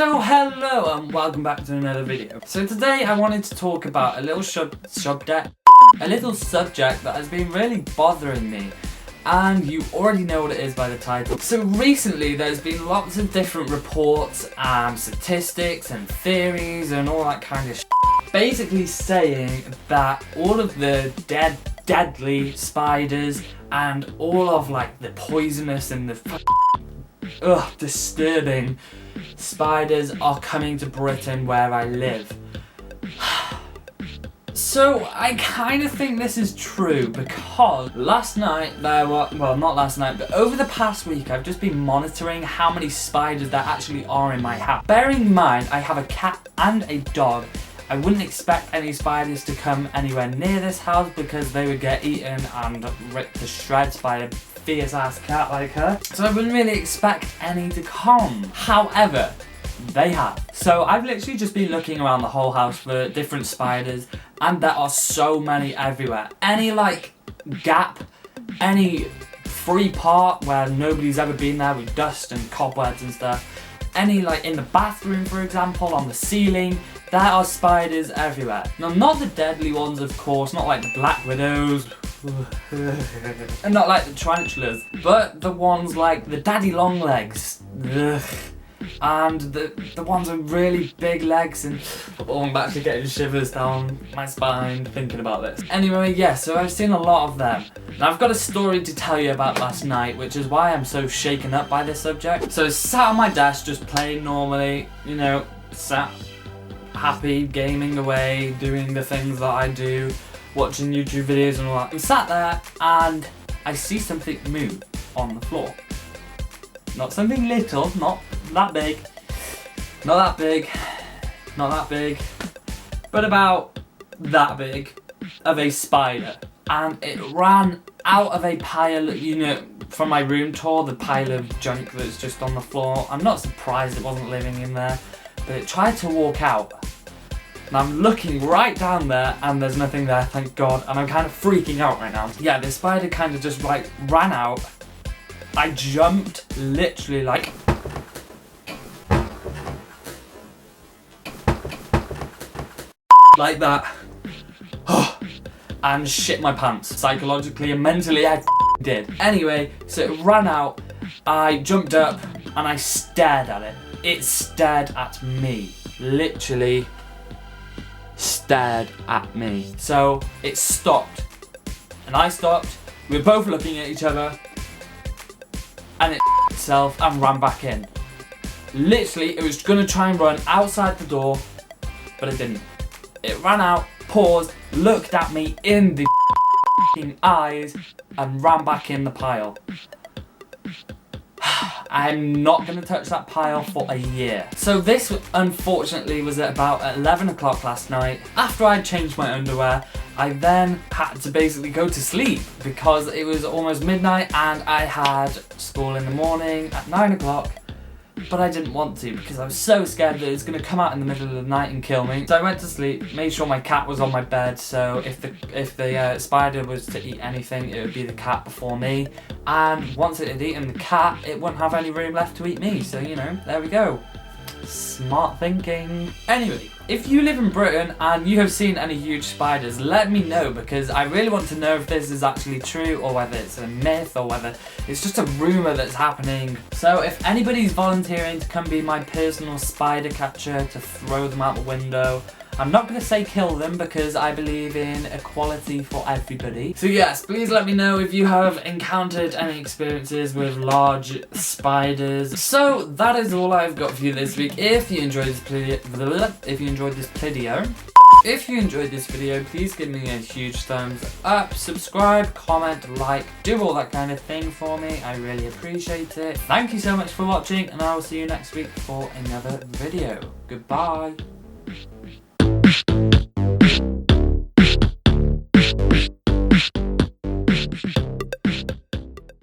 So hello and welcome back to another video. So today I wanted to talk about a little subject that has been really bothering me, and you already know what it is by the title. So recently there's been lots of different reports and statistics and theories and all that kind of basically saying that all of the deadly spiders and all of like the poisonous and the disturbing spiders are coming to Britain where I live. So I kind of think this is true because last night there were, well not last night, but over the past week I've just been monitoring how many spiders there actually are in my house. Bearing in mind I have a cat and a dog, I wouldn't expect any spiders to come anywhere near this house because they would get eaten and ripped to shreds by a fierce ass cat like her. So I wouldn't really expect any to come. However, they have. So I've literally just been looking around the whole house for different spiders, and there are so many everywhere. Any like gap, any free part where nobody's ever been there with dust and cobwebs and stuff, any like in the bathroom for example, on the ceiling, there are spiders everywhere. Now not the deadly ones of course, not like the black widows and not like the tarantulas, but the ones like the daddy long legs. And the ones with really big legs, and I'm actually getting shivers down my spine thinking about this. Anyway, yeah, so I've seen a lot of them. Now I've got a story to tell you about last night, which is why I'm so shaken up by this subject. So I sat on my desk just playing normally, you know, sat happy, gaming away, doing the things that I do, watching YouTube videos and all that. I'm sat there and I see something move on the floor. Not something little, not that big, not that big, not that big, but about that big of a spider. And it ran out of a pile, you know, from my room tour, the pile of junk that's just on the floor. I'm not surprised it wasn't living in there, but it tried to walk out. And I'm looking right down there and there's nothing there, thank God, and I'm kind of freaking out right now. Yeah, the spider kind of just like ran out. I jumped literally like that and shit my pants. Psychologically and mentally I did. Anyway, so it ran out, I jumped up and I stared at it. It stared at me. Literally stared at me. So it stopped and I stopped. We were both looking at each other and it itself and ran back in. Literally, it was gonna try and run outside the door, but it didn't. It ran out, paused, looked at me in the eyes, and ran back in the pile. I'm not gonna touch that pile for a year. So this, unfortunately, was at about 11 o'clock last night. After I'd changed my underwear, I then had to basically go to sleep because it was almost midnight and I had school in the morning at 9 o'clock. But I didn't want to because I was so scared that it was going to come out in the middle of the night and kill me. So I went to sleep, made sure my cat was on my bed, so if the spider was to eat anything, it would be the cat before me. And once it had eaten the cat, it wouldn't have any room left to eat me. So, you know, there we go. Smart thinking. Anyway, if you live in Britain and you have seen any huge spiders, let me know because I really want to know if this is actually true or whether it's a myth or whether it's just a rumour that's happening. So if anybody's volunteering to come be my personal spider catcher to throw them out the window, I'm not going to say kill them because I believe in equality for everybody. So yes, please let me know if you have encountered any experiences with large spiders. So that is all I've got for you this week. If you enjoyed this video, please give me a huge thumbs up, subscribe, comment, like, do all that kind of thing for me. I really appreciate it. Thank you so much for watching and I will see you next week for another video. Goodbye.